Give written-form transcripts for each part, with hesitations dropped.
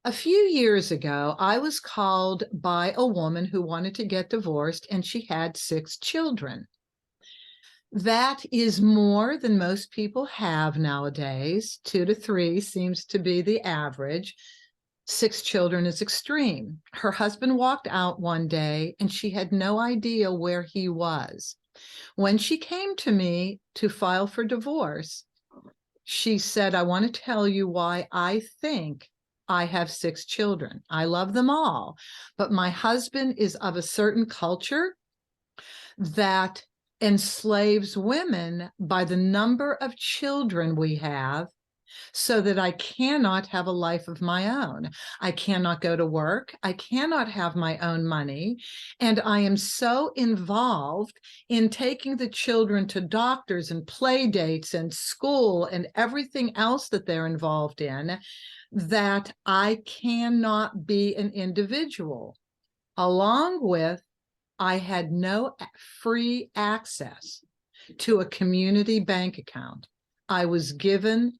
A few years ago, I was called by a woman who wanted to get divorced, and she had 6 children. That is more than most people have nowadays. 2 to 3 seems to be the average. 6 children is extreme. Her husband walked out one day, and she had no idea where he was. When she came to me to file for divorce, she said, "I want to tell you why I think I have 6 children. I love them all, but my husband is of a certain culture that enslaves women by the number of children we have, so that I cannot have a life of my own. I cannot go to work. I cannot have my own money. And I am so involved in taking the children to doctors and play dates and school and everything else that they're involved in, that I cannot be an individual." Along with, I had no free access to a community bank account. I was given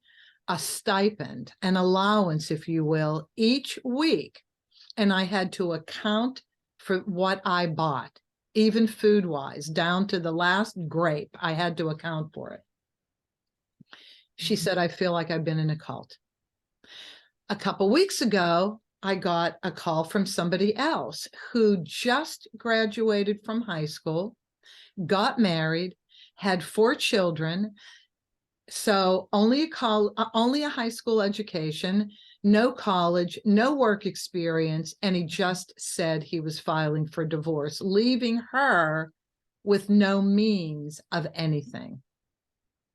a stipend, an allowance, if you will, each week, and I had to account for what I bought, even food-wise, down to the last grape. I had to account for it. She said, "I feel like I've been in a cult." A couple weeks ago, I got a call from somebody else who just graduated from high school, got married, had 4 children, so only a high school education, no college, no work experience, and he just said he was filing for divorce, leaving her with no means of anything.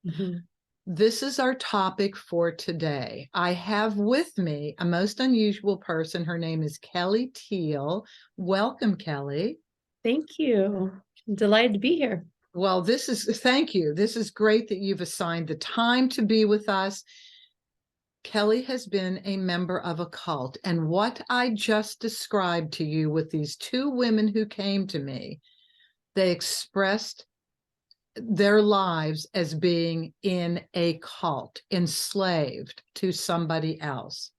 Mm-hmm. This is our topic for today. I have with me a most unusual person. Her name is Kelly Thiel. Welcome, Kelly. Thank you. I'm delighted to be here. Well, thank you. This is great that you've assigned the time to be with us. Kelly has been a member of a cult, and what I just described to you with these 2 women who came to me, they expressed their lives as being in a cult, enslaved to somebody else,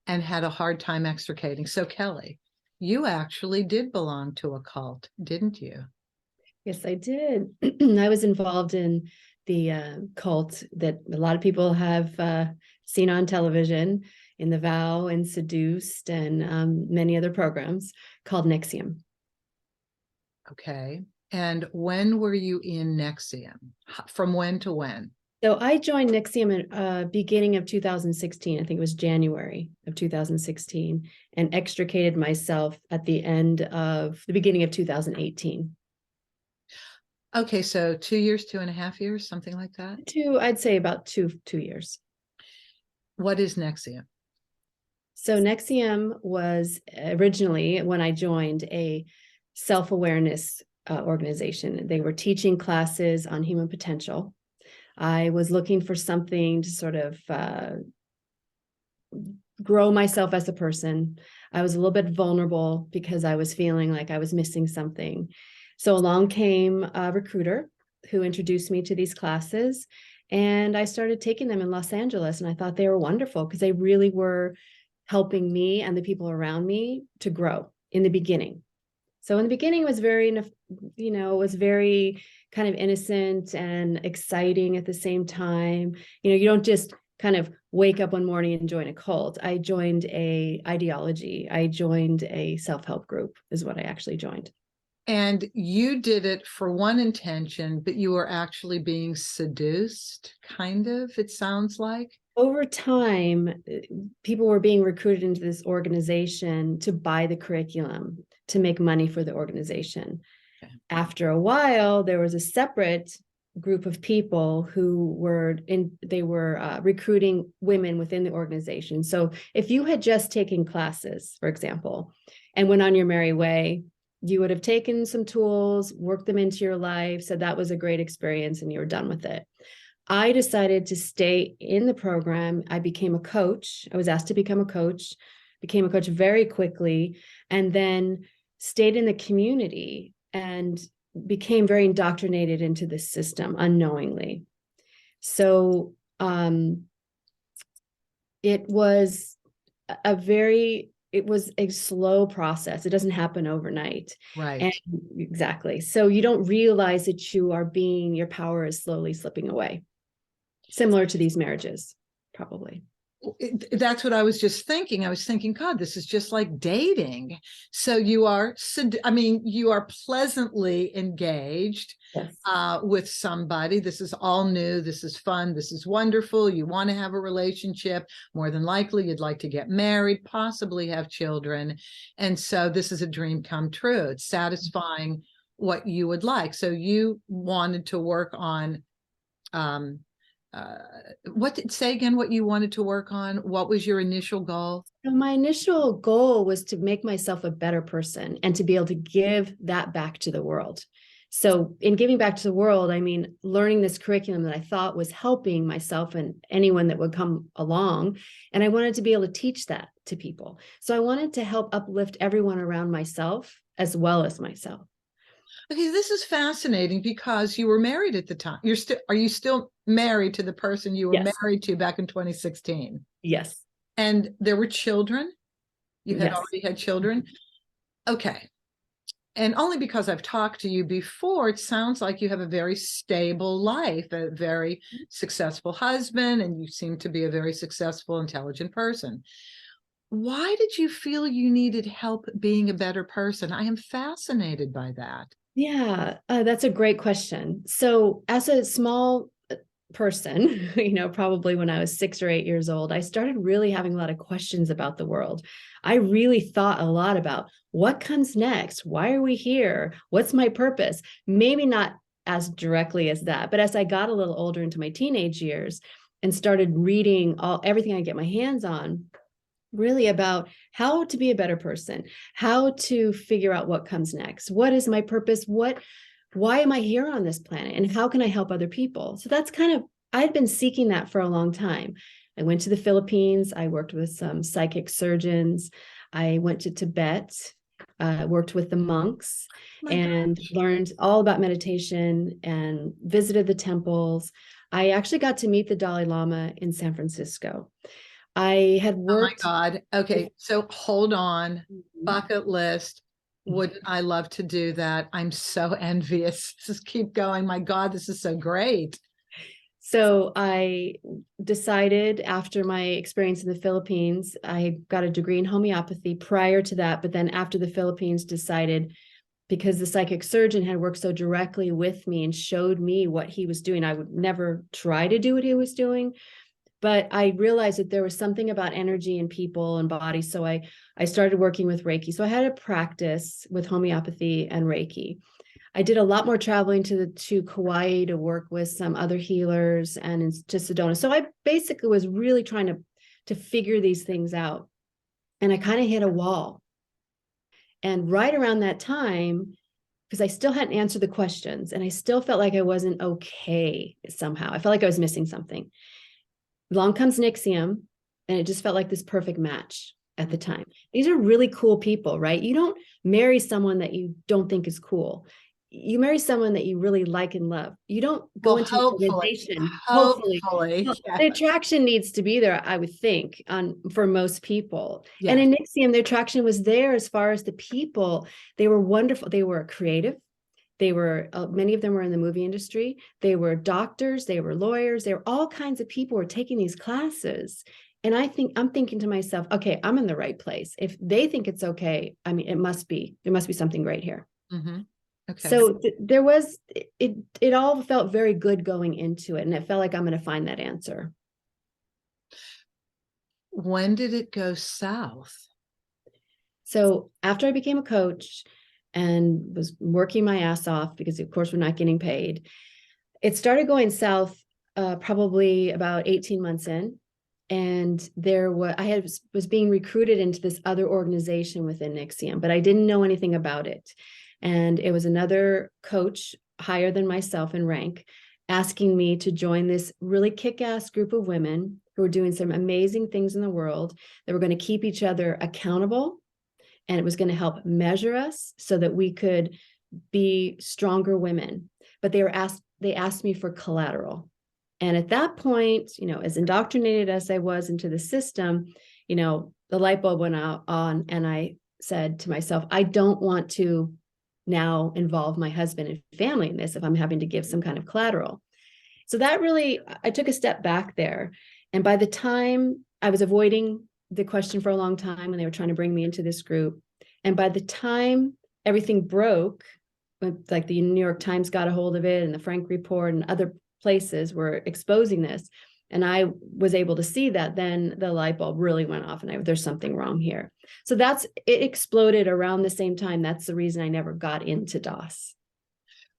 and had a hard time extricating. So, Kelly, you actually did belong to a cult, didn't you? Yes, I did. I was involved in the cult that a lot of people have seen on television, in The Vow and Seduced and many other programs, called NXIVM. Okay. And when were you in NXIVM? From when to when? So I joined NXIVM in beginning of 2016. I think it was January of 2016, and extricated myself at the beginning of 2018. Okay, so 2 years, 2.5 years, something like that? I'd say about two years. What is NXIVM? So NXIVM was originally, when I joined, a self-awareness organization. They were teaching classes on human potential. I was looking for something to sort of grow myself as a person. I was a little bit vulnerable because I was feeling like I was missing something. So along came a recruiter who introduced me to these classes, and I started taking them in Los Angeles, and I thought they were wonderful because they really were helping me and the people around me to grow in the beginning. So in the beginning, it was very kind of innocent and exciting at the same time. You don't just kind of wake up one morning and join a cult. I joined a ideology. I joined a self-help group is what I actually joined. And you did it for one intention, but you were actually being seduced, kind of, it sounds like. Over time, people were being recruited into this organization to buy the curriculum, to make money for the organization. Okay. After a while, there was a separate group of people who were recruiting women within the organization. So if you had just taken classes, for example, and went on your merry way, you would have taken some tools, worked them into your life, said that was a great experience, and you were done with it. I decided to stay in the program. I became a coach. I was asked to become a coach, became a coach very quickly, and then stayed in the community and became very indoctrinated into the system unknowingly. So it was it was a slow process. It doesn't happen overnight. Right. And exactly. So you don't realize that your power is slowly slipping away. Similar to these marriages, probably. That's what I was just thinking. I was thinking, God, this is just like dating. So you are pleasantly engaged Yes. with somebody. This is all new. This is fun. This is wonderful. You want to have a relationship. More than likely, you'd like to get married, possibly have children. And so this is a dream come true. It's satisfying what you would like. So you wanted to work on, say again what you wanted to work on? What was your initial goal? So my initial goal was to make myself a better person and to be able to give that back to the world. So in giving back to the world, I mean, learning this curriculum that I thought was helping myself and anyone that would come along. And I wanted to be able to teach that to people. So I wanted to help uplift everyone around myself as well as myself. Okay, this is fascinating because you were married at the time. Are you still married to the person you were Yes. married to back in 2016? Yes. And there were children? You had Yes. already had children? Okay. And only because I've talked to you before, it sounds like you have a very stable life, a very successful husband, and you seem to be a very successful, intelligent person. Why did you feel you needed help being a better person? I am fascinated by that. Yeah, that's a great question. So as a small person, probably when I was 6 or 8 years old, I started really having a lot of questions about the world. I really thought a lot about what comes next. Why are we here? What's my purpose? Maybe not as directly as that, but as I got a little older into my teenage years and started reading everything I get my hands on, really about how to be a better person, how to figure out what comes next. What is my purpose? Why am I here on this planet? And how can I help other people? So that's I'd been seeking that for a long time. I went to the Philippines. I worked with some psychic surgeons. I went to Tibet, worked with the monks, and learned all about meditation and visited the temples. I actually got to meet the Dalai Lama in San Francisco. I had worked. Oh my God. Okay. So hold on. Bucket list. Wouldn't I love to do that? I'm so envious. Just keep going. My God, this is so great. So I decided after my experience in the Philippines, I got a degree in homeopathy prior to that. But then after the Philippines, decided, because the psychic surgeon had worked so directly with me and showed me what he was doing, I would never try to do what he was doing. But I realized that there was something about energy and people and body. So I started working with Reiki. So I had a practice with homeopathy and Reiki. I did a lot more traveling to Kauai to work with some other healers and to Sedona. So I basically was really trying to figure these things out. And I kind of hit a wall. And right around that time, because I still hadn't answered the questions and I still felt like I wasn't okay somehow. I felt like I was missing something. Along comes Nixium, and it just felt like this perfect match at the time. These are really cool people, right? You don't marry someone that you don't think is cool. You marry someone that you really like and love. You don't go into an organization. Hopefully. Yeah. The attraction needs to be there, I would think, for most people. Yes. And in Nixium, the attraction was there as far as the people. They were wonderful. They were creative. They were, many of them were in the movie industry. They were doctors, they were lawyers, they were all kinds of people who were taking these classes. And I'm thinking to myself, okay, I'm in the right place. If they think it's okay, I mean, there must be something great here. Mm-hmm. Okay. So it all felt very good going into it. And it felt like I'm going to find that answer. When did it go south? So after I became a coach and was working my ass off, because of course we're not getting paid, it started going south probably about 18 months in. And I was being recruited into this other organization within Nixium, but I didn't know anything about it. And it was another coach higher than myself in rank asking me to join this really kick-ass group of women who were doing some amazing things in the world, that were going to keep each other accountable. And it was going to help measure us so that we could be stronger women. But they asked me for collateral. And at that point, as indoctrinated as I was into the system, the light bulb went on, and I said to myself, I don't want to now involve my husband and family in this if I'm having to give some kind of collateral. So that really, I took a step back there. And by the time I was avoiding the question for a long time when they were trying to bring me into this group, and by the time everything broke, like the New York Times got a hold of it and the Frank Report and other places were exposing this, and I was able to see that, then the light bulb really went off and there's something wrong here. So it exploded around the same time. That's the reason I never got into DOS.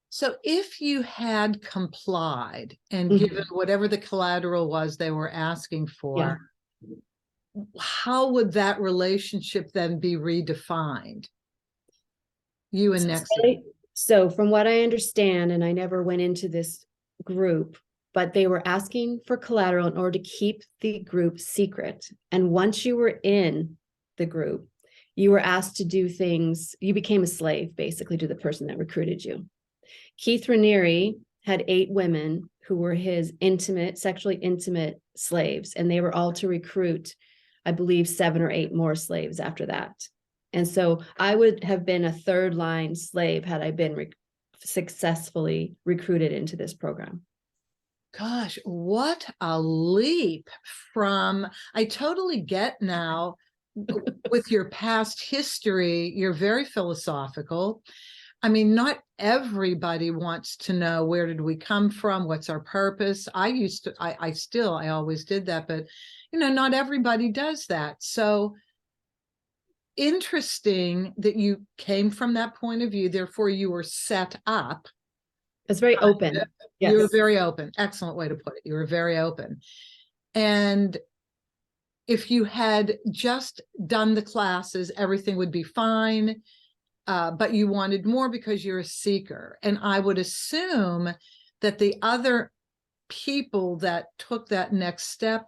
So if you had complied and given whatever the collateral was they were asking for, how would that relationship then be redefined? You and Nexi. So from what I understand, and I never went into this group, but they were asking for collateral in order to keep the group secret. And once you were in the group, you were asked to do things. You became a slave, basically, to the person that recruited you. Keith Raniere had 8 women who were his sexually intimate slaves, and they were all to recruit, I believe, 7 or 8 more slaves after that. And so I would have been a third line slave had I been successfully recruited into this program. Gosh, what a leap from, I totally get now with your past history, you're very philosophical. I mean, not everybody wants to know, where did we come from? What's our purpose? I always did that, but not everybody does that. So interesting that you came from that point of view. Therefore, you were set up. It's very open. Yes. You were very open. Excellent way to put it. You were very open. And if you had just done the classes, everything would be fine. But you wanted more because you're a seeker. And I would assume that the other people that took that next step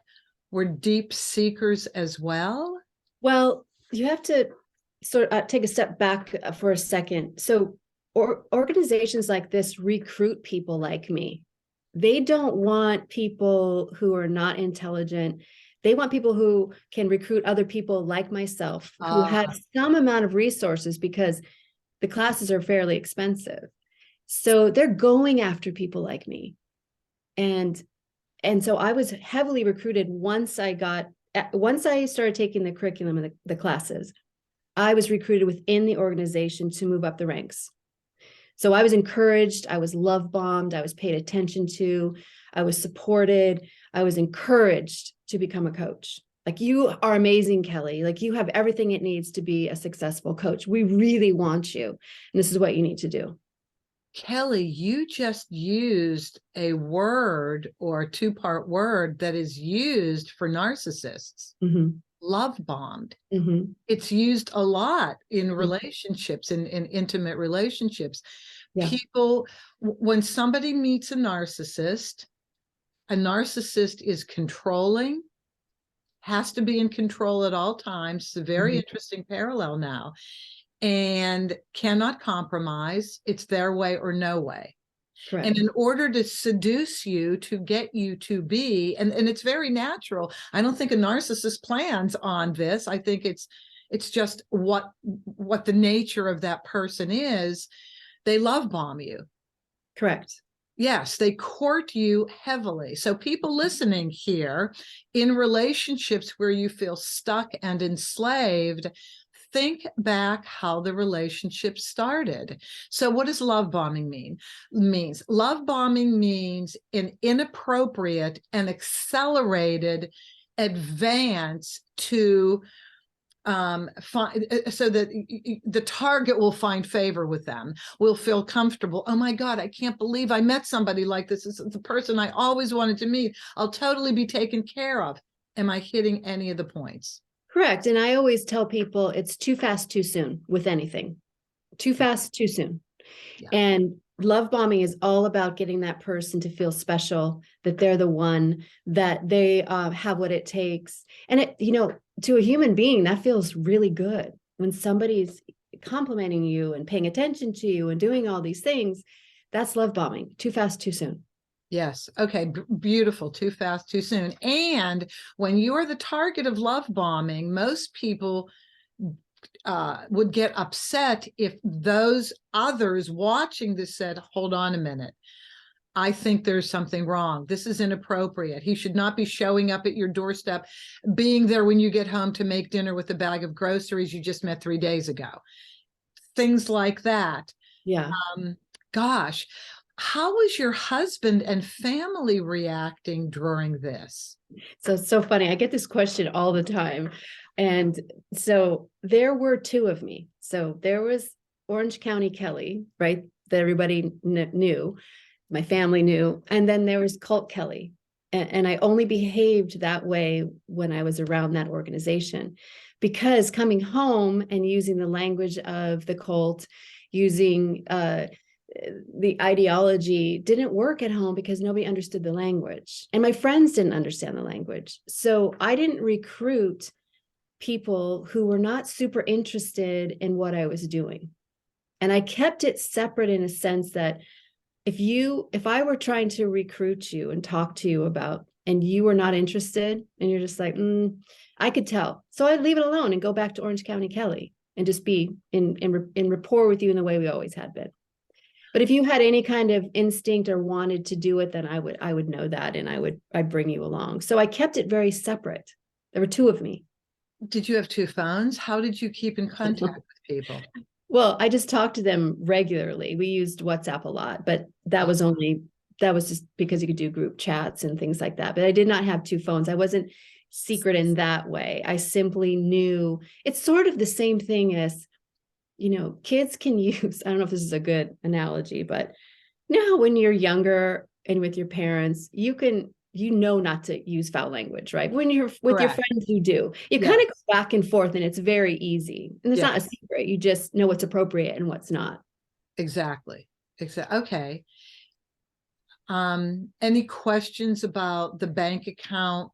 were deep seekers as well. Well, you have to sort of take a step back for a second. So organizations like this recruit people like me. They don't want people who are not intelligent. They want people who can recruit other people like myself, who have some amount of resources, because the classes are fairly expensive. So they're going after people like me. And so I was heavily recruited once I started taking the curriculum and the classes. I was recruited within the organization to move up the ranks. So I was encouraged, I was love bombed, I was paid attention to, I was supported, I was encouraged to become a coach. Like, you are amazing, Kelly. Like, you have everything it needs to be a successful coach. We really want you. And this is what you need to do. Kelly, you just used a word, or a 2-part word, that is used for narcissists. Love bombed. It's used a lot in relationships, in intimate relationships. People, when somebody meets a narcissist is controlling, has to be in control at all times. It's a very interesting parallel now, and cannot compromise. It's their way or no way. Correct. And in order to seduce you, to get you to be, and it's very natural. I don't think a narcissist plans on this. I think it's just what the nature of that person is. They love bomb you. Correct. Yes, they court you heavily. So people listening here, in relationships where you feel stuck and enslaved, think back how the relationship started. So what does love bombing mean? Love bombing means an inappropriate and accelerated advance to so that the target will find favor with them, will feel comfortable. Oh my God, I can't believe I met somebody like this. This is the person I always wanted to meet. I'll totally be taken care of. Am I hitting any of the points? Correct. And I always tell people it's too fast, too soon with anything. Too fast, too soon. And love bombing is all about getting that person to feel special, that they're the one, that they have what it takes. And it, to a human being, that feels really good when somebody's complimenting you and paying attention to you and doing all these things. That's love bombing. Too fast, too soon. Yes. Okay. Beautiful. Too fast, too soon. And when you're the target of love bombing, most people would get upset if those others watching this said, hold on a minute. I think there's something wrong. This is inappropriate. He should not be showing up at your doorstep, being there when you get home to make dinner with a bag of groceries you just met 3 days ago. Things like that. Yeah. Gosh, how was your husband and family reacting during this? So it's so funny. I get this question all the time. And so there were two of me. So there was Orange County Kelly, right? That everybody knew, my family knew. And then there was Cult Kelly. And I only behaved that way when I was around that organization, because coming home and using the language of the cult, using the ideology didn't work at home because nobody understood the language. And my friends didn't understand the language. So I didn't recruit people who were not super interested in what I was doing. And I kept it separate in a sense that if I were trying to recruit you and talk to you about, and you were not interested and you're just like, I could tell. So I'd leave it alone and go back to Orange County Kelly and just be in rapport with you in the way we always had been. But if you had any kind of instinct or wanted to do it, then I would know that, and I'd bring you along. So I kept it very separate. There were two of me. Did you have two phones? How did you keep in contact with people? Well, I just talked to them regularly. We used WhatsApp a lot, but that was just because you could do group chats and things like that. But I did not have two phones. I wasn't secret in that way. I simply knew it's sort of the same thing as, kids can use, I don't know if this is a good analogy, but now when you're younger and with your parents, not to use foul language, right? When you're with Correct. Your friends, you do. You kind of go back and forth and it's very easy. And it's not a secret. You just know what's appropriate and what's not. Exactly. Okay. Any questions about the bank account,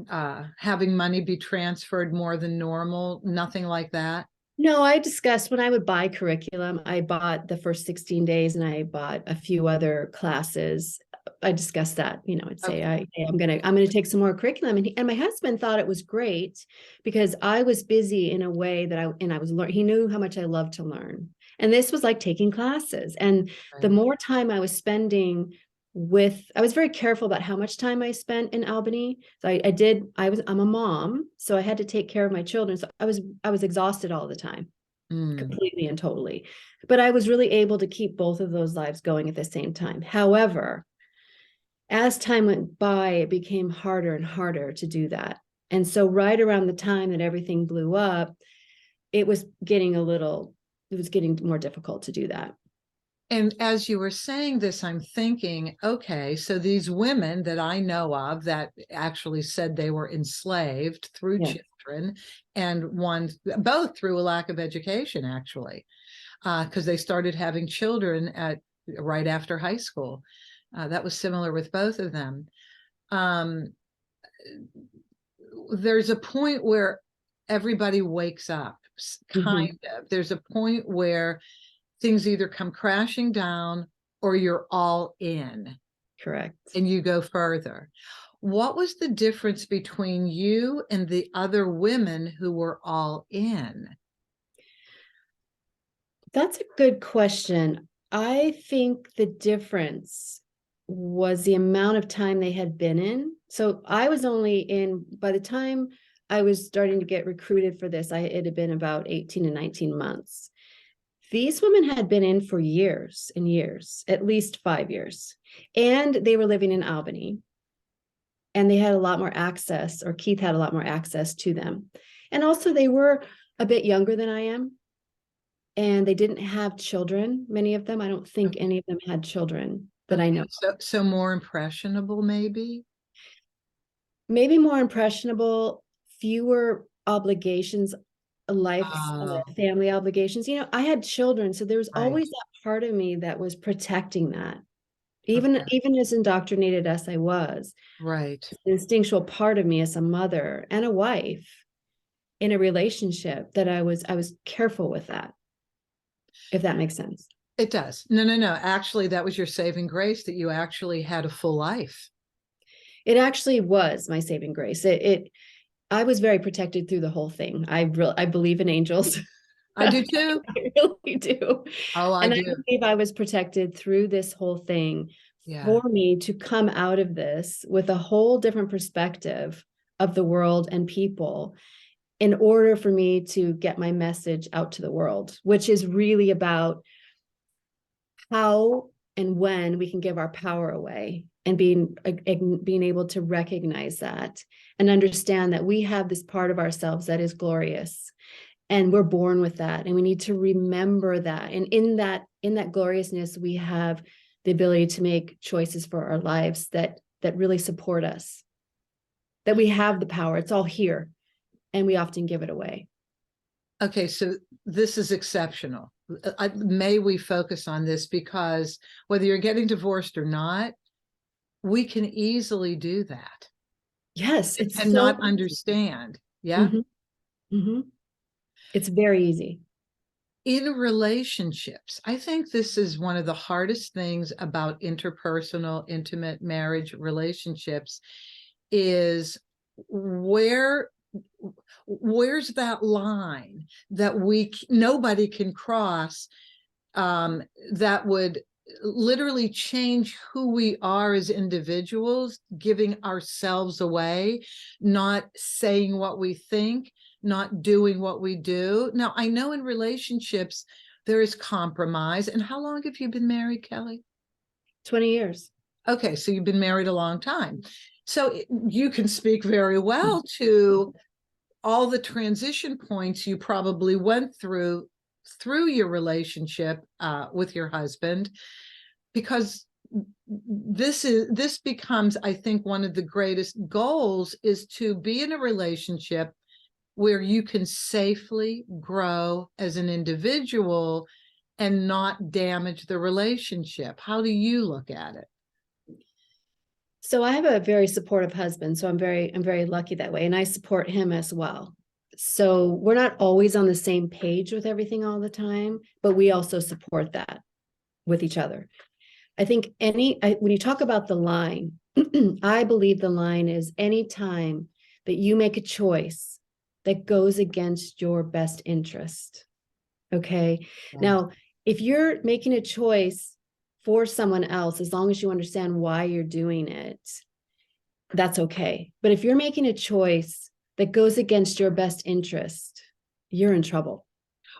having money be transferred more than normal? Nothing like that? No, I discussed when I would buy curriculum, I bought the first 16 days and I bought a few other classes. I discussed that, I'd say, I'm going to take some more curriculum. And my husband thought it was great because I was busy in a way that I was learning. He knew how much I loved to learn. And this was like taking classes. And the more time I was spending I was very careful about how much time I spent in Albany. So I'm a mom, so I had to take care of my children. So I was exhausted all the time, completely and totally. But I was really able to keep both of those lives going at the same time. However, as time went by, it became harder and harder to do that. And so right around the time that everything blew up, it was getting more difficult to do that. And as you were saying this, I'm thinking, okay, so these women that I know of that actually said they were enslaved through children, and both through a lack of education, actually, because they started having children right after high school. That was similar with both of them. There's a point where everybody wakes up, kind of. There's a point where things either come crashing down or you're all in. Correct. And you go further. What was the difference between you and the other women who were all in? That's a good question. I think the difference was the amount of time they had been in. So I was only in, by the time I was starting to get recruited for this, it had been about 18 to 19 months. These women had been in for years and years, at least 5 years. And they were living in Albany. And they had a lot more access, or Keith had a lot more access to them. And also they were a bit younger than I am. And they didn't have children, many of them. I don't think any of them had children that I know. So more impressionable, maybe? Maybe more impressionable, fewer obligations, family obligations. I had children, so there was always that part of me that was protecting that. Even as indoctrinated as I was. Right. The instinctual part of me as a mother and a wife in a relationship that I was careful with that, if that makes sense. It does. No, no, no. Actually, that was your saving grace, that you actually had a full life. It actually was my saving grace. I was very protected through the whole thing. I believe in angels. I do too. I really do. Oh, I And I do. believe I was protected through this whole thing Yeah. for me to come out of this with a whole different perspective of the world and people, in order for me to get my message out to the world, which is really about how and when we can give our power away, and being able to recognize that and understand that we have this part of ourselves that is glorious, and we're born with that, and we need to remember that. And in that gloriousness, we have the ability to make choices for our lives that really support us, that we have the power. It's all here, and we often give it away. Okay, so this is exceptional. May we focus on this, because whether you're getting divorced or not, we can easily do that Yes, it's and so not understand. Yeah. Mhm, mhm. It's very easy. In relationships, I think this is one of the hardest things about interpersonal, intimate marriage relationships, is where's that line that nobody can cross, that would literally change who we are as individuals, giving ourselves away, not saying what we think, not doing what we do. Now, I know in relationships there is compromise. And how long have you been married, Kelly? 20 years. Okay, so you've been married a long time. So you can speak very well to all the transition points you probably went through your relationship with your husband, because this becomes, I think, one of the greatest goals, is to be in a relationship where you can safely grow as an individual and not damage the relationship. How do you look at it? So I have a very supportive husband, so I'm very lucky that way, and I support him as well. So we're not always on the same page with everything all the time, but we also support that with each other. I think when you talk about the line, I believe the line is any time that you make a choice that goes against your best interest. Okay. Yeah. Now, if you're making a choice for someone else, as long as you understand why you're doing it, that's okay. But if you're making a choice that goes against your best interest, you're in trouble.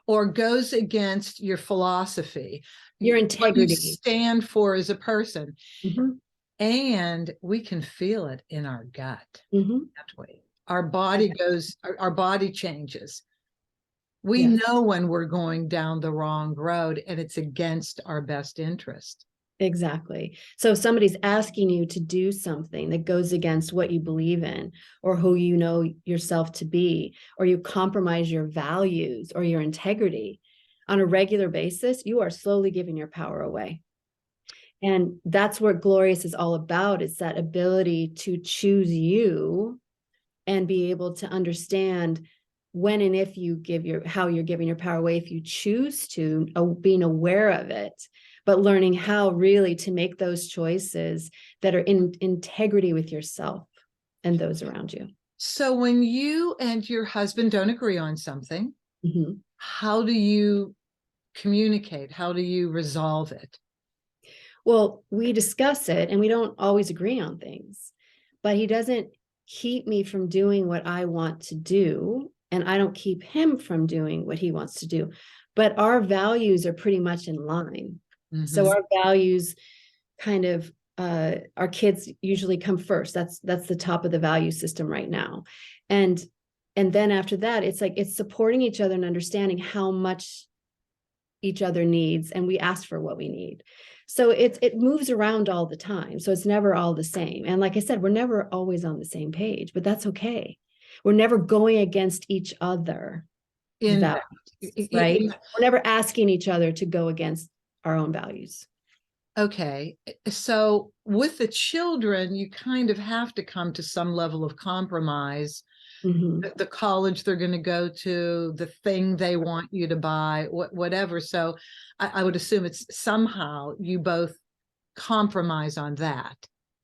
Or goes against your philosophy, Your what you integrity. stand for as a person. Mm-hmm. And we can feel it in our gut. Mm-hmm. That way, our body goes, our body changes. We Yes. know when we're going down the wrong road and it's against our best interest. Exactly. So if somebody's asking you to do something that goes against what you believe in, or who you know yourself to be, or you compromise your values or your integrity on a regular basis, you are slowly giving your power away. And that's what Glorious is all about. It's that ability to choose you and be able to understand when and if you how you're giving your power away, if you choose to, being aware of it, but learning how really to make those choices that are in integrity with yourself and those around you. So when you and your husband don't agree on something, Mm-hmm. how do you communicate? How do you resolve it? Well, we discuss it and we don't always agree on things, but he doesn't keep me from doing what I want to do, and I don't keep him from doing what he wants to do. But our values are pretty much in line. Mm-hmm. So our values kind of our kids usually come first. That's the top of the value system right now. And then after that, it's like it's supporting each other and understanding how much each other needs, and we ask for what we need. So it moves around all the time. So it's never all the same. And like I said, we're never always on the same page, but that's okay. We're never going against each other. Values, right? We're never asking each other to go against our own values. Okay. So with the children, you kind of have to come to some level of compromise. Mhm. The college they're going to go to, the thing they want you to buy, whatever. So I would assume it's somehow you both compromise on that.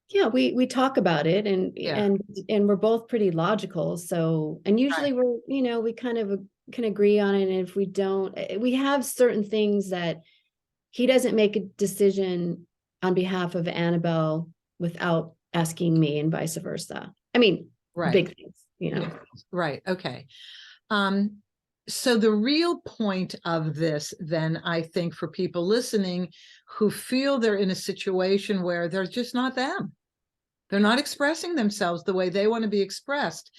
Yeah, we talk about it, Yeah. and we're both pretty logical. So, and Right. usually we're, we kind of can agree on it. And if we don't, we have certain things that he doesn't make a decision on behalf of Annabelle without asking me, and vice versa. I mean, Right. big things. Right. Okay. Um, so the real point of this, then, I think, for people listening who feel they're in a situation where they're just not them, they're not expressing themselves the way they want to be expressed.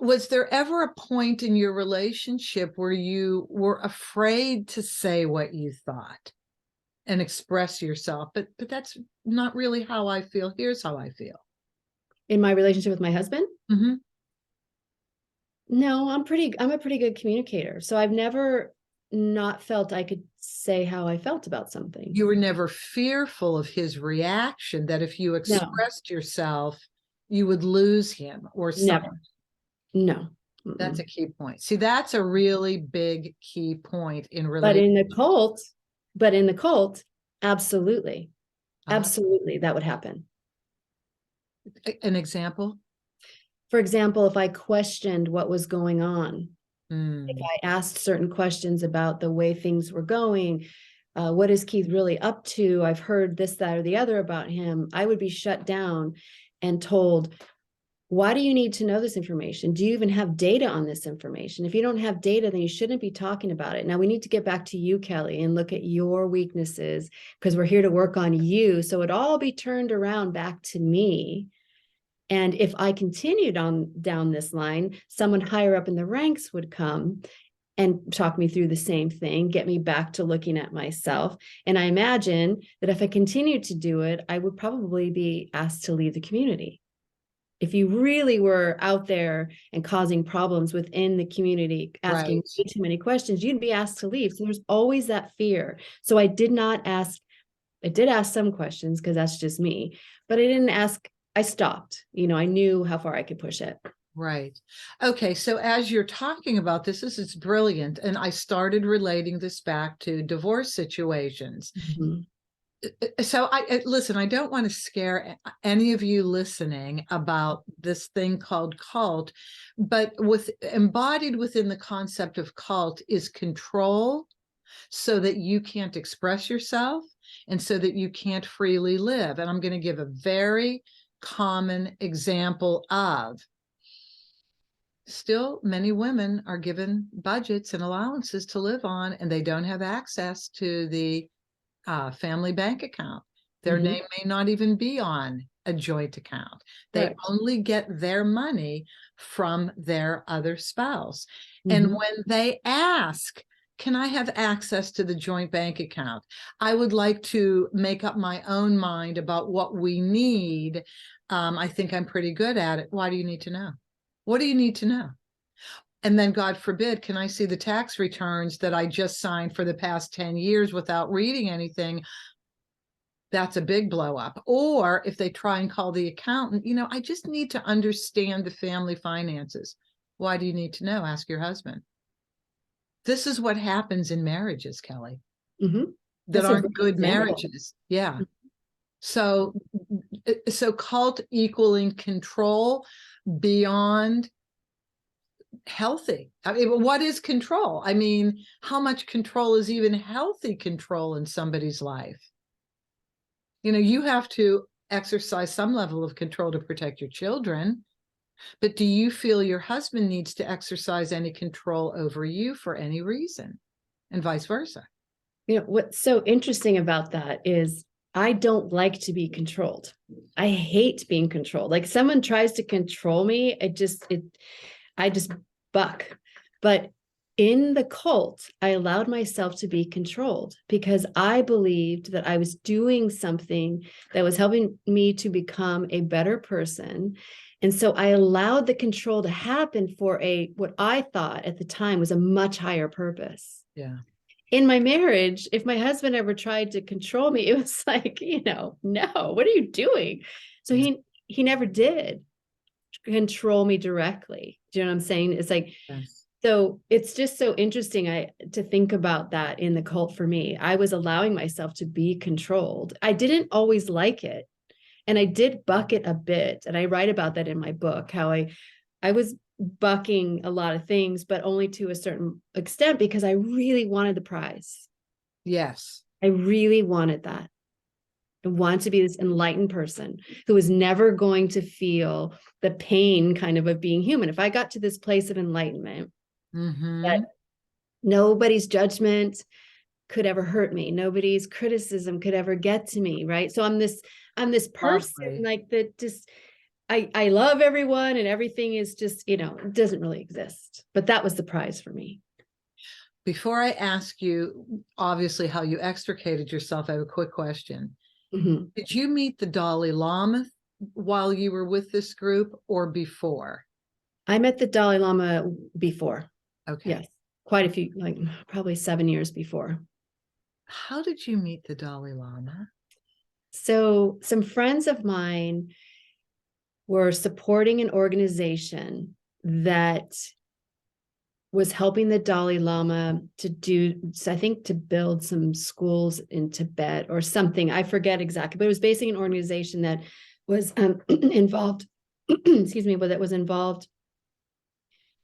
Was there ever a point in your relationship where you were afraid to say what you thought and express yourself? But that's not really how I feel. Here's how I feel. In my relationship with my husband, Mhm. no, I'm a pretty good communicator. So I've never not felt I could say how I felt about something. You were never fearful of his reaction, that if you No, expressed yourself, you would lose him or something. never. No. That's Mm-mm. a key point. See, that's a really big key point in But relation. in the cult, but in the cult, absolutely. Uh, Absolutely, that would happen. an example? For example, if I questioned what was going on, if Mm, I asked certain questions about the way things were going, what is Keith really up to? I've heard this, that, or the other about him. I would be shut down and told, why do you need to know this information? Do you even have data on this information? If you don't have data, then you shouldn't be talking about it. Now we need to get back to you, Kelly, and look at your weaknesses, because we're here to work on you. So it all be turned around back to me. And if I continued on down this line, someone higher up in the ranks would come and talk me through the same thing, get me back to looking at myself. And I imagine that if I continued to do it, I would probably be asked to leave the community. If you really were out there and causing problems within the community, asking right, way too many questions, you'd be asked to leave. So there's always that fear. So I did not ask, I did ask some questions because that's just me, but I didn't ask, I stopped. I knew how far I could push it. right. Okay, so as you're talking about this is brilliant. And I started relating this back to divorce situations. Mhm. So listen, I don't want to scare any of you listening about this thing called cult, but embodied within the concept of cult is control, so that you can't express yourself and so that you can't freely live. And I'm going to give a very common example of, still many women are given budgets and allowances to live on, and they don't have access to the family bank account. Their Mhm. name may not even be on a joint account. They Correct. only get their money from their other spouse. And Mhm. when they ask, can I have access to the joint bank account? I would like to make up my own mind about what we need. I think I'm pretty good at it. Why do you need to know? What do you need to know? And then, God forbid, can I see the tax returns that I just signed for the past 10 years without reading anything? That's a big blow up. Or if they try and call the accountant, I just need to understand the family finances. Why do you need to know? Ask your husband. This is what happens in marriages, Kelly, Mhm. that That's a aren't great good example. marriages. Yeah. So cult equaling control beyond healthy. I mean, what is control? I mean, how much control is even healthy control in somebody's life? You have to exercise some level of control to protect your children, but do you feel your husband needs to exercise any control over you for any reason, and vice versa? What's so interesting about that is I don't like to be controlled. I hate being controlled. Like someone tries to control me, I just buck. But in the cult, I allowed myself to be controlled because I believed that I was doing something that was helping me to become a better person. And so I allowed the control to happen for what I thought at the time was a much higher purpose. Yeah. in my marriage, if my husband ever tried to control me, it was like, no, what are you doing? So Yeah. he never did control me directly. Do you know what I'm saying? It's like, Yes. so it's just so interesting to think about that in the cult for me. I was allowing myself to be controlled. I didn't always like it. And I did buck it a bit. And I write about that in my book, how I was bucking a lot of things, but only to a certain extent because I really wanted the prize. Yes. I really wanted that. I wanted to be this enlightened person who was never going to feel the pain kind of being human. If I got to this place of enlightenment, that nobody's judgment could ever hurt me, nobody's criticism could ever get to me, right? So I'm this person Lovely. like that, just I love everyone and everything is just, it doesn't really exist. But that was the prize for me. Before I ask you, obviously, how you extricated yourself, I have a quick question. Mhm. Did you meet the Dalai Lama while you were with this group or before? I met the Dalai Lama before. Okay. Yes. Quite a few, like probably 7 years before. How did you meet the Dalai Lama? So some friends of mine were supporting an organization that was helping the Dalai Lama to do, I think, to build some schools in Tibet or something. I forget exactly, but it was basically an organization that was involved, excuse me, but that was involved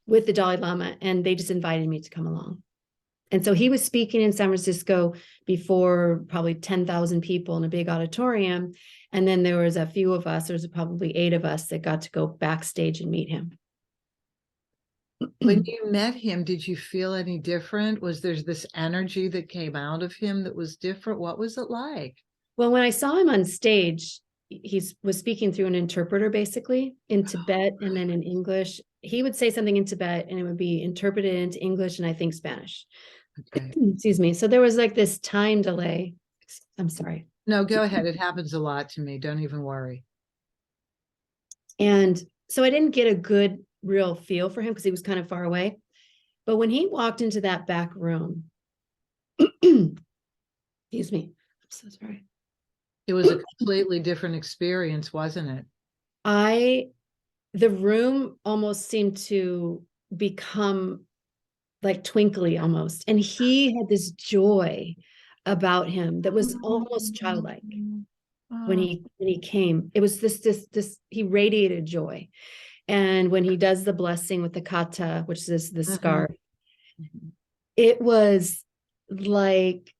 with the Dalai Lama, and they just invited me to come along. And so he was speaking in San Francisco before probably 10,000 people in a big auditorium. And then there was a few of us, there's probably 8 of us that got to go backstage and meet him. When you met him, did you feel any different? Was there this energy that came out of him that was different? What was it like? Well, when I saw him on stage, he was speaking through an interpreter, basically in Tibet and then in English. He would say something in Tibet and it would be interpreted into English and I think Spanish. Okay. Excuse me. So there was like this time delay. I'm sorry. No, go ahead. It happens a lot to me. Don't even worry. And so I didn't get a good, real feel for him because he was kind of far away. But when he walked into that back room, excuse me, I'm so sorry. It was a completely different experience, wasn't it? The room almost seemed to become like twinkly almost. And he had this joy about him that was almost childlike when Oh. he came. It was this he radiated joy. And when he does the blessing with the kata, which is the scarf, it was like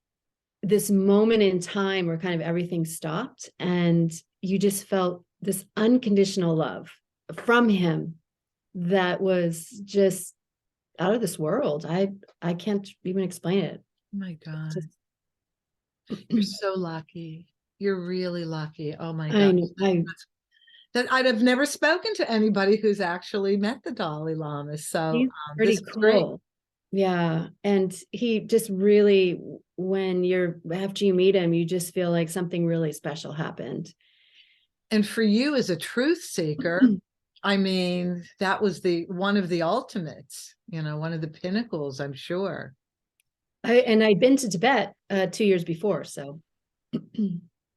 this moment in time where kind of everything stopped and you just felt this unconditional love from him that was just out of this world. I can't even explain it. Oh my God. Just, You're so lucky. You're really lucky. Oh my I God. know. That I'd have never spoken to anybody who's actually met the Dalai Lama. So He's this pretty is great. cool. Yeah. And he just really, when after you meet him, you just feel like something really special happened. And for you as a truth seeker, I mean, that was one of the ultimates, one of the pinnacles, I'm sure. And I'd been to Tibet 2 years before. So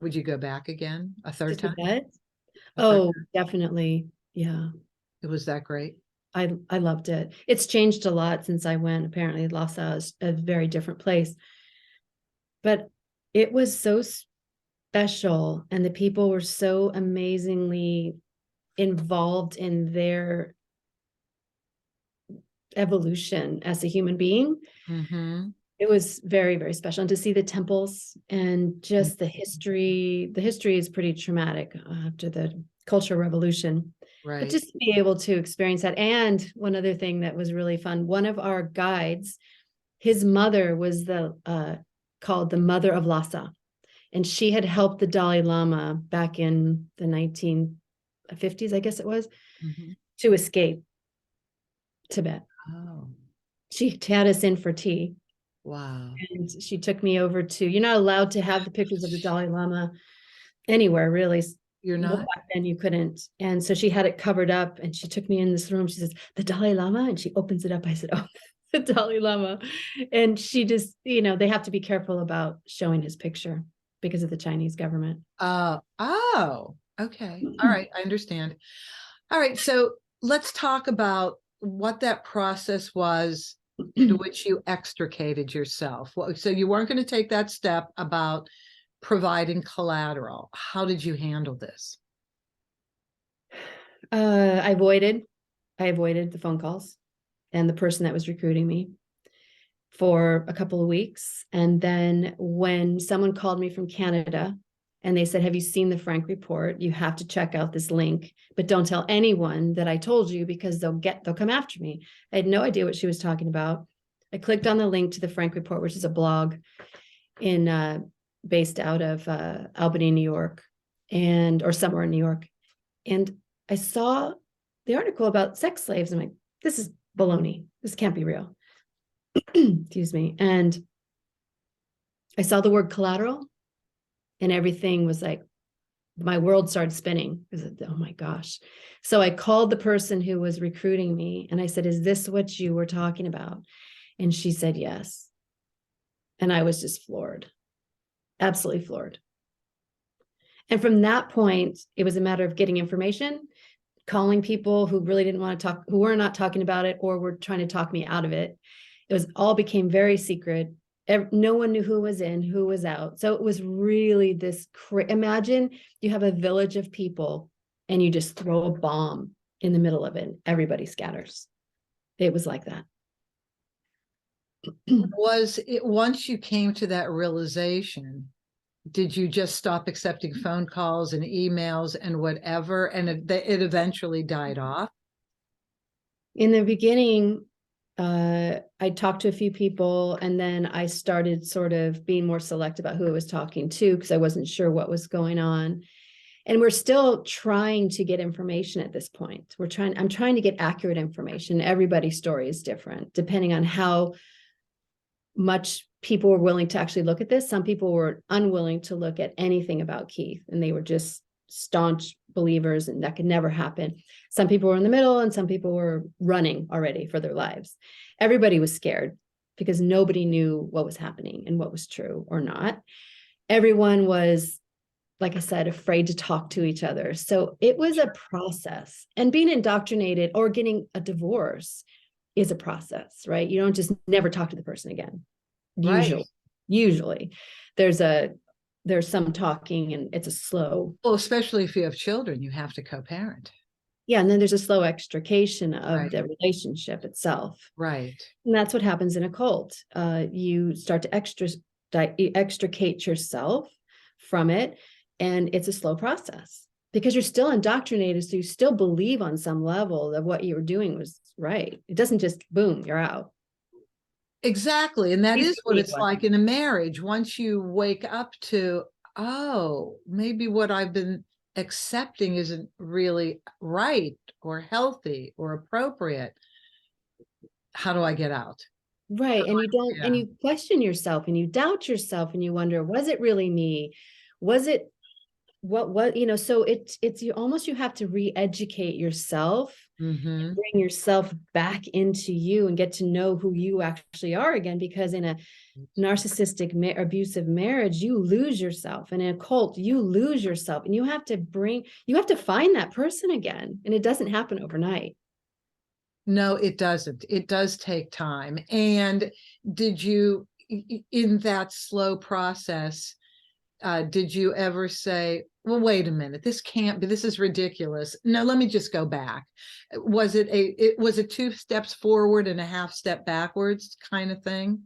Would you go back again a to third time? Tibet? A third Oh, time? definitely. Yeah. It was that great. I loved it. It's changed a lot since I went. Apparently, Lhasa is a very different place. But it was so special, and the people were so amazingly involved in their evolution as a human being. Mm-hmm. It was very, very special. And to see the temples and just the history is pretty traumatic after the Cultural Revolution. But Right. just to be able to experience that. And one other thing that was really fun, one of our guides, his mother was called the Mother of Lhasa. And she had helped the Dalai Lama back in the 1950s, I guess it was, to escape Tibet. Oh, She had us in for tea. wow. And she took me over you're not allowed to have the pictures of the Dalai Lama anywhere, really. You're Well, not? back then you couldn't. And so she had it covered up and she took me in this room. She says, the Dalai Lama? And she opens it up. I said, oh, the Dalai Lama. And she just, they have to be careful about showing his picture because of the Chinese government. Oh, okay. All right. I understand. All right. So let's talk about what that process was in which you extricated yourself. So you weren't going to take that step about providing collateral. How did you handle this? I avoided the phone calls and the person that was recruiting me for a couple of weeks. And then when someone called me from Canada and they said, have you seen the Frank report? You have to check out this link, but don't tell anyone that I told you because they'll come after me. I had no idea what she was talking about. I clicked on the link to the Frank report, which is a blog based out of Albany, New York, or somewhere in New York. And I saw the article about sex slaves. I'm like, this is baloney. This can't be real. Excuse me. And I saw the word collateral and everything was like, my world started spinning. Oh my gosh. So I called the person who was recruiting me and I said, is this what you were talking about? And she said, yes. And I was just floored, absolutely floored. And from that point, it was a matter of getting information, calling people who really didn't want to talk, who were not talking about it or were trying to talk me out of it. All became very secret. No one knew who was in, who was out. So it was really this, imagine you have a village of people and you just throw a bomb in the middle of it. Everybody scatters. It was like that. Was it once you came to that realization, did you just stop accepting phone calls and emails and whatever, and it eventually died off? In the beginning, I talked to a few people and then I started sort of being more select about who I was talking to because I wasn't sure what was going on. And we're still trying to get information at this point. I'm trying to get accurate information. Everybody's story is different depending on how much people were willing to actually look at this. Some people were unwilling to look at anything about Keith and they were just staunch believers and that could never happen. Some people were in the middle and some people were running already for their lives. Everybody was scared because nobody knew what was happening and what was true or not. Everyone was, like I said, afraid to talk to each other. So it was a process, and being indoctrinated or getting a divorce is a process, right? You don't just never talk to the person again. Right. Usually there's some talking and it's a slow. Well, especially if you have children, you have to co-parent. Yeah. And then there's a slow extrication of Right. the relationship itself. Right. And that's what happens in a cult. You start to extricate yourself from it. And it's a slow process because you're still indoctrinated. So you still believe on some level that what you were doing was right. It doesn't just boom, you're out. Exactly. And that is what it's Basically, like in a marriage. Once you wake up to, oh, maybe what I've been accepting isn't really right or healthy or appropriate. How do I get out? right. And Yeah. you question yourself and you doubt yourself and you wonder, was it really me? Was it so you have to re-educate yourself, Mm-hmm. bring yourself back into you and get to know who you actually are again, because in a narcissistic abusive marriage, you lose yourself, and in a cult, you lose yourself, and you have to find that person again. And it doesn't happen overnight. No, it doesn't. It does take time. And did you, in that slow process, did you ever say, well, wait a minute, this can't be, this is ridiculous. No, let me just go back. Was it 2 steps forward and a half step backwards kind of thing?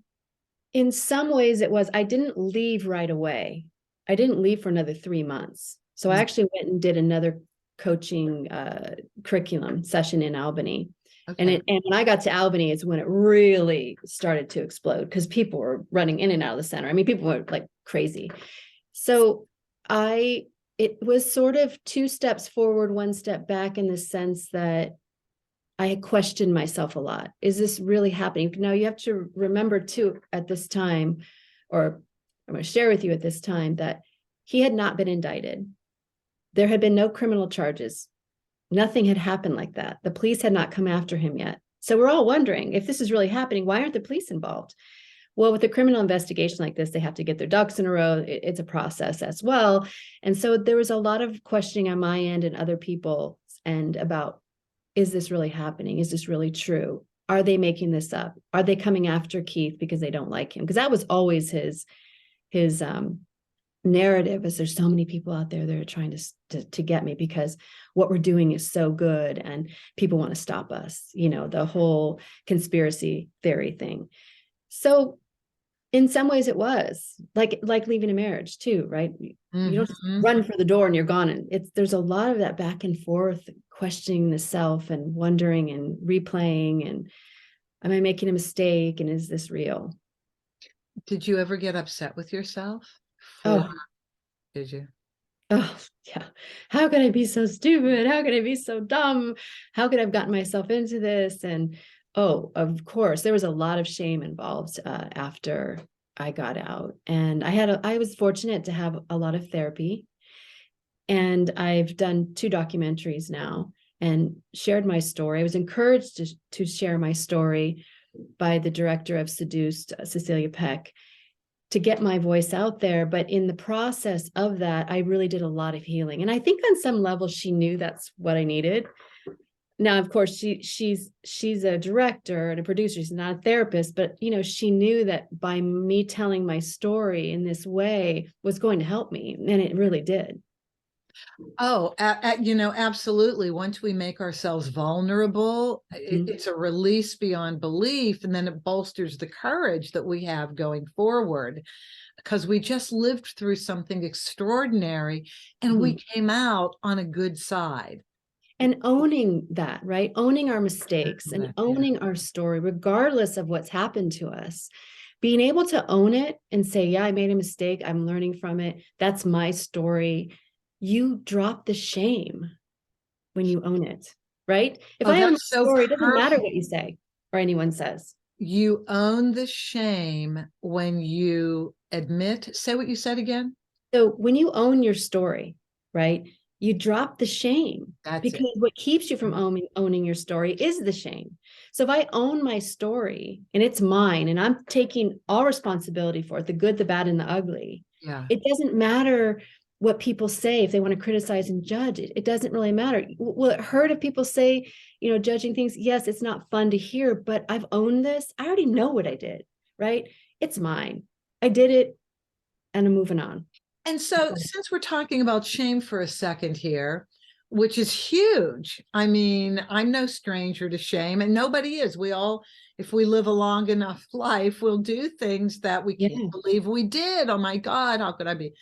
In some ways it was. I didn't leave right away. I didn't leave for another 3 months. So I actually went and did another coaching curriculum session in Albany. Okay. And when I got to Albany, it's when it really started to explode because people were running in and out of the center. I mean, people were like crazy. So it was sort of 2 steps forward, 1 step back, in the sense that I had questioned myself a lot. Is this really happening? Now you have to remember too, at this time, or I'm going to share with you at this time, that he had not been indicted. There had been no criminal charges. Nothing had happened like that. The police had not come after him yet. So we're all wondering if this is really happening, why aren't the police involved? Well, with a criminal investigation like this, they have to get their ducks in a row. It's a process as well. And so there was a lot of questioning on my end and other people's end about, is this really happening? Is this really true? Are they making this up? Are they coming after Keith because they don't like him? Because that was always his narrative, is there's so many people out there that are trying to get me because what we're doing is so good and people want to stop us, the whole conspiracy theory thing. So in some ways it was like leaving a marriage too, right? You don't run for the door and you're gone. And there's a lot of that back and forth, questioning the self and wondering and replaying, and am I making a mistake? And is this real? Did you ever get upset with yourself? Oh, did you? Oh, yeah. How could I be so stupid? How could I be so dumb? How could I have gotten myself into this? And oh, of course, there was a lot of shame involved after I got out. And I was fortunate to have a lot of therapy. And I've done 2 documentaries now and shared my story. I was encouraged to share my story by the director of Seduced, Cecilia Peck, to get my voice out there. But in the process of that, I really did a lot of healing. And I think on some level, she knew that's what I needed. Now, of course, she's a director and a producer. She's not a therapist, but she knew that by me telling my story in this way was going to help me. And it really did. Oh, absolutely. Once we make ourselves vulnerable, it's a release beyond belief. And then it bolsters the courage that we have going forward, because we just lived through something extraordinary and we came out on a good side. And owning that, right? Owning our mistakes and owning our story, regardless of what's happened to us. Being able to own it and say, yeah, I made a mistake. I'm learning from it. That's my story. You drop the shame when you own it, right? If I own a story, it doesn't matter what you say or anyone says. You own the shame when you admit, say what you said again. So when you own your story, right, you drop the shame. Because what keeps you from owning your story is the shame. So if I own my story and it's mine and I'm taking all responsibility for it, the good, the bad, and the ugly, it doesn't matter what people say if they want to criticize and judge it. It doesn't really matter. Will it hurt if people say, judging things? Yes, it's not fun to hear, but I've owned this. I already know what I did, right? It's mine. I did it and I'm moving on. And so since we're talking about shame for a second here, which is huge. I mean, I'm no stranger to shame, and nobody is. We all, if we live a long enough life, we'll do things that we can't believe we did. Oh my God, how could I be?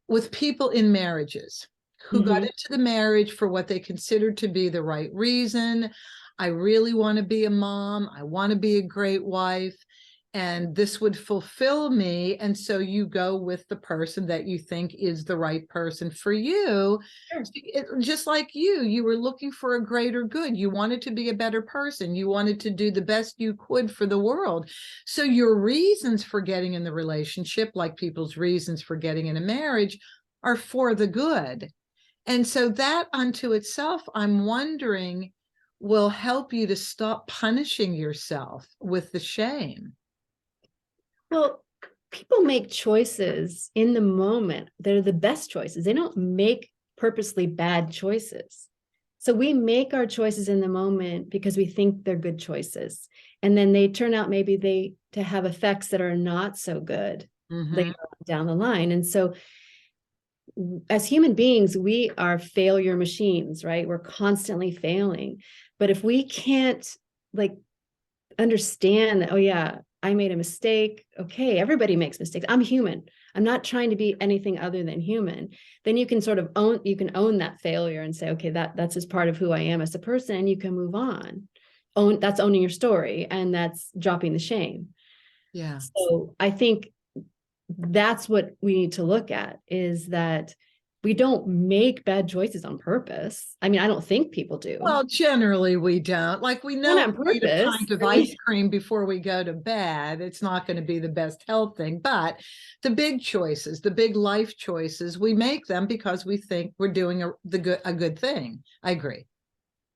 With people in marriages who got into the marriage for what they considered to be the right reason. I really want to be a mom. I want to be a great wife. And this would fulfill me. And so you go with the person that you think is the right person for you. Just like you were looking for a greater good. You wanted to be a better person. You wanted to do the best you could for the world. So your reasons for getting in the relationship, like people's reasons for getting in a marriage, are for the good. And so that unto itself, I'm wondering, will help you to stop punishing yourself with the shame. Well, people make choices in the moment. They're the best choices. They don't make purposely bad choices. So we make our choices in the moment because we think they're good choices. And then they turn out maybe to have effects that are not so good later on down the line. And so as human beings, we are failure machines, right? We're constantly failing. But if we can't understand that, oh yeah, I made a mistake. Okay, everybody makes mistakes. I'm human. I'm not trying to be anything other than human. Then you can sort of own that failure and say, okay, that's just part of who I am as a person, and you can move on. That's owning your story, and that's dropping the shame. Yeah. So I think that's what we need to look at, is that we don't make bad choices on purpose. I mean, I don't think people do. Well, generally we don't. Like, we know we eat a pint of ice cream before we go to bed. It's not going to be the best health thing, but the big choices, the big life choices, we make them because we think we're doing a good thing. I agree.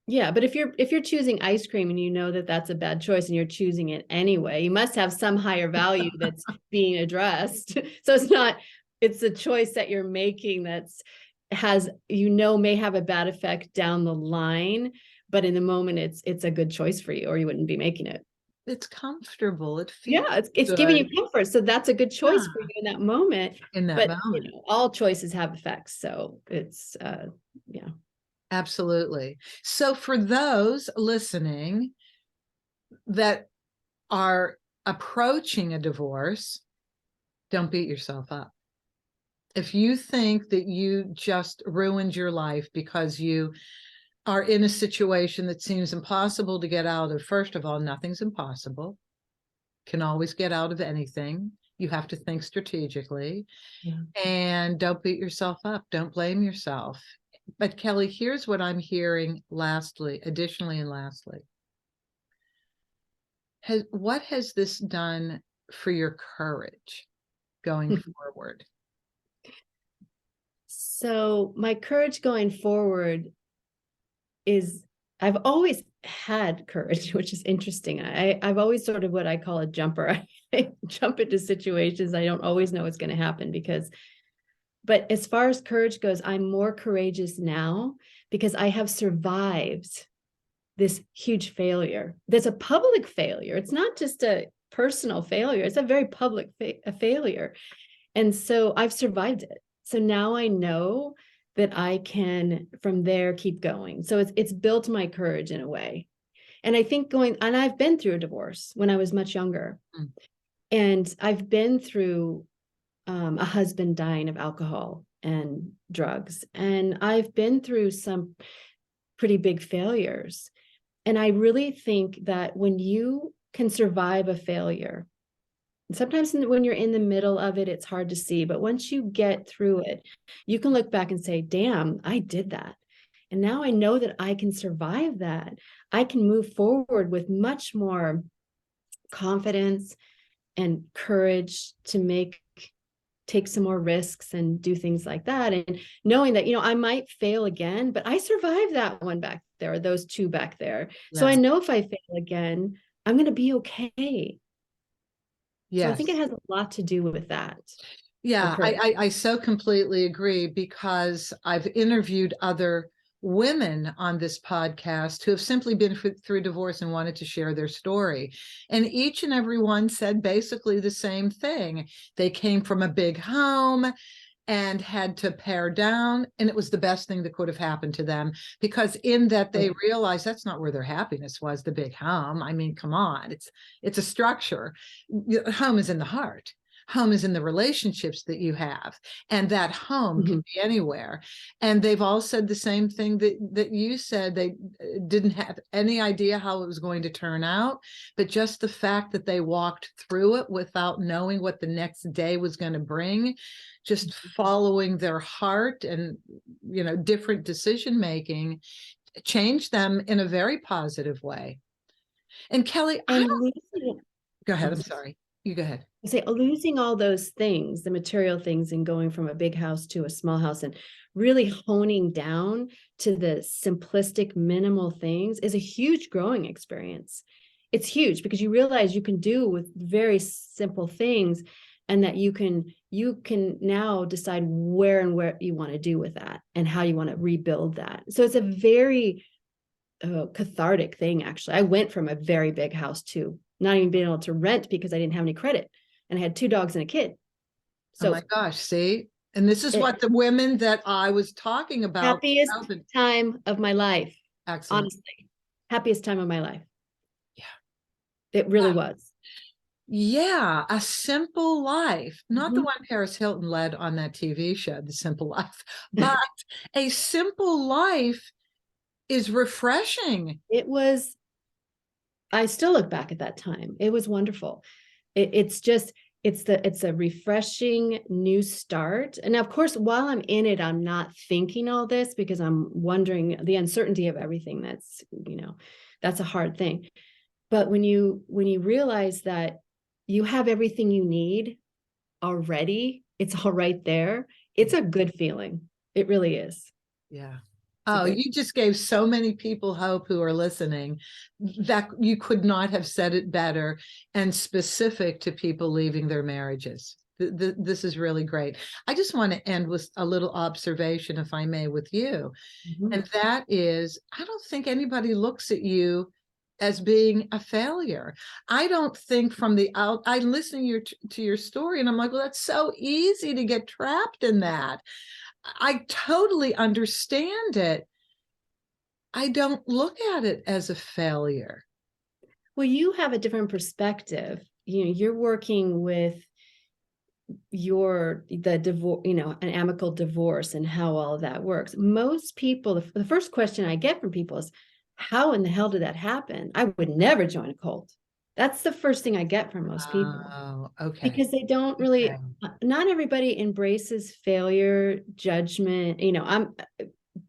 Yeah, but if you're choosing ice cream and you know that that's a bad choice and you're choosing it anyway, you must have some higher value that's being addressed. So it's a choice that you're making that's has, may have a bad effect down the line, but in the moment it's a good choice for you, or you wouldn't be making it. It's comfortable. It feels Yeah, it's giving you good. comfort. So that's a good choice for Yeah, you in that moment. in that But moment. all choices have effects. So it's yeah. Absolutely. So for those listening that are approaching a divorce, don't beat yourself up. If you think that you just ruined your life because you are in a situation that seems impossible to get out of, first of all, nothing's impossible. Can always get out of anything. You have to think strategically. Yeah. And don't beat yourself up. Don't blame yourself. But Kelly, here's what I'm hearing additionally and lastly. What has this done for your courage going forward? So my courage going forward is I've always had courage, which is interesting. I've always sort of what I call a jumper. I jump into situations I don't always know what's going to happen but as far as courage goes, I'm more courageous now because I have survived this huge failure. There's a public failure. It's not just a personal failure. It's a very public failure. And so I've survived it. So now I know that I can from there keep going. So it's built my courage in a way. And I think and I've been through a divorce when I was much younger. Mm. And I've been through a husband dying of alcohol and drugs. And I've been through some pretty big failures. And I really think that when you can survive a failure, sometimes when you're in the middle of it, it's hard to see. But once you get through it, you can look back and say, damn, I did that. And now I know that I can survive that. I can move forward with much more confidence and courage to take some more risks and do things like that. And knowing that, I might fail again, but I survived that one back there, or those two back there. So I Yes. know if I fail again, I'm going to be okay. So I think it Yes. has a lot to do with that. Yeah, I so completely agree because I've interviewed other women on this podcast who have simply been through divorce and wanted to share their story. And each and every one said basically the same thing. They came from a big home and had to pare down, and it was the best thing that could have happened to them because in that they realized that's not where their happiness was, the big home. I mean, come on, it's a structure. Home is in the heart. Home is in the relationships that you have, and that home can be anywhere. And they've all said the same thing that you said. They didn't have any idea how it was going to turn out, but just the fact that they walked through it without knowing what the next day was going to bring, just following their heart and different decision making, changed them in a very positive way. And Kelly, And go ahead. I'm sorry. You go ahead. say losing all those things, the material things, and going from a big house to a small house and really honing down to the simplistic, minimal things is a huge growing experience. It's huge because you realize you can do with very simple things, and that you can now decide where you want to do with that and how you want to rebuild that. So it's a very cathartic thing. Actually, I went from a very big house to not even being able to rent because I didn't have any credit, and I had 2 dogs and a kid. So, oh my gosh, see? And this is what the women that I was talking about. Happiest time of my life. Excellent. Honestly, happiest time of my life. Yeah. It really was. Yeah, a simple life, not the one Paris Hilton led on that TV show, The Simple Life, but a simple life is refreshing. It was, I still look back at that time. It was wonderful. It's a refreshing new start. And of course, while I'm in it, I'm not thinking all this because I'm wondering the uncertainty of everything. That's a hard thing. But when you realize that you have everything you need already, it's all right there. It's a good feeling. It really is. Yeah. Oh, you just gave so many people hope who are listening that you could not have said it better and specific to people leaving their marriages. This is really great. I just want to end with a little observation, if I may, with you. Mhm. And that is, I don't think anybody looks at you as being a failure. I don't think from the out, I listen to your story and I'm like, well, that's so easy to get trapped in that. I totally understand it. I don't look at it as a failure. Well, you have a different perspective. You're working with the divorce, an amicable divorce and how all of that works. Most people, the first question I get from people is, how in the hell did that happen? I would never join a cult. That's the first thing I get from most people. Oh, okay. Because they don't Okay. really, not everybody embraces failure, judgment.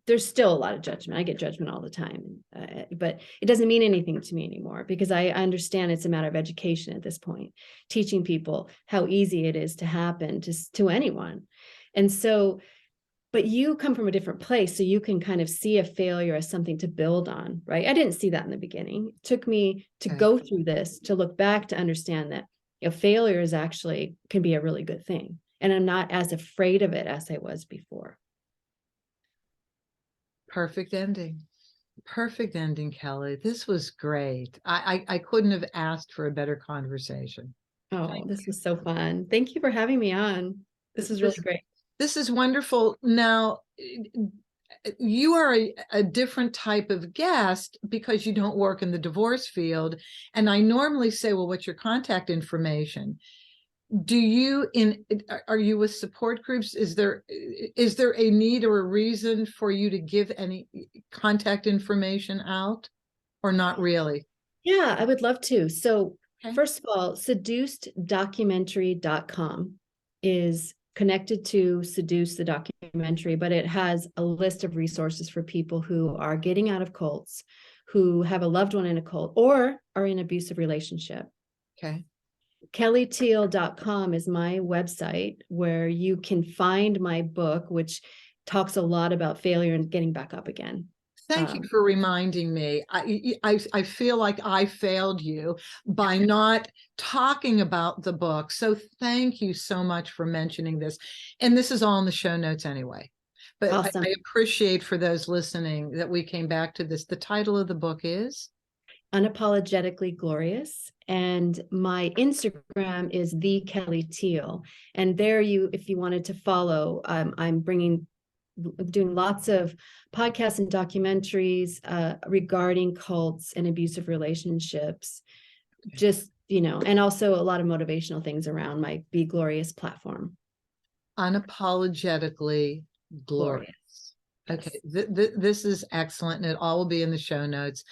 There's still a lot of judgment. I get judgment all the time, but it doesn't mean anything to me anymore because I understand it's a matter of education at this point, teaching people how easy it is to happen to anyone. And so, but you come from a different place, so you can kind of see a failure as something to build on, right? I didn't see that in the beginning. It took me to Okay. go through this, to look back, to understand that failure is actually can be a really good thing. And I'm not as afraid of it as I was before. Perfect ending. Perfect ending, Kelly. This was great. I couldn't have asked for a better conversation. Oh, this was so fun. Thank you for having me on. This is really great. This is wonderful. Now, you are a different type of guest because you don't work in the divorce field. And I normally say, well, what's your contact information? Are you with support groups? Is there a need or a reason for you to give any contact information out or not really? Yeah, I would love to. So, Okay. first of all, seduceddocumentary.com is connected to Seduce the documentary, but it has a list of resources for people who are getting out of cults, who have a loved one in a cult, or are in an abusive relationship. Okay. KellyThiel.com is my website where you can find my book, which talks a lot about failure and getting back up again. Thank you for reminding me. I feel like I failed you by not talking about the book. So thank you so much for mentioning this. And this is all in the show notes anyway. But Awesome. I appreciate for those listening that we came back to this. The title of the book is Unapologetically Glorious. And my Instagram is the Kelly Thiel. And there if you wanted to follow, I'm doing lots of podcasts and documentaries regarding cults and abusive relationships. Just, and also a lot of motivational things around my Be Glorious platform. Unapologetically Glorious. Yes. Okay, this is excellent, and it all will be in the show notes.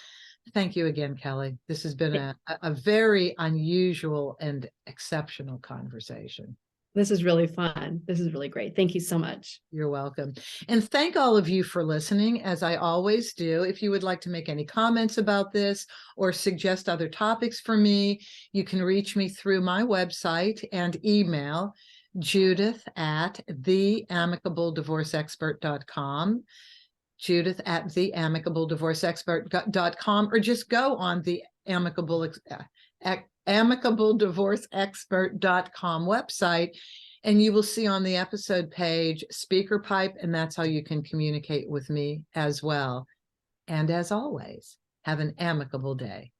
Thank you again, Kelly. This has been a very unusual and exceptional conversation. This is really fun. This is really great. Thank you so much. You're welcome. And thank all of you for listening, as I always do. If you would like to make any comments about this or suggest other topics for me, you can reach me through my website and email, judith@theamicableddivorceexpert.com, judith@theamicableddivorceexpert.com, or just go on the amicableddivorceexpert.com website, and you will see on the episode page speaker pipe, and that's how you can communicate with me as well. And as always, have an amicable day.